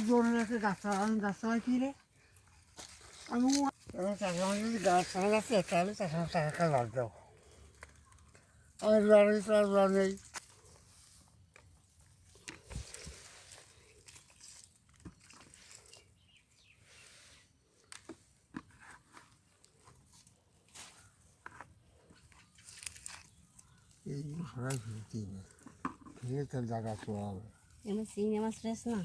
জোরে গাছ হয় কি রে আমি চাষা যদি গাছ ছাড়া যাচ্ছে তাহলে টাকা লাভ দাও আমার লড়াই নেই এইগুলো সবাই ফিরতে হবে ফিরে তার জায়গা চোয়া হবে এমনি চিংড়ি মাছ রয়েছে না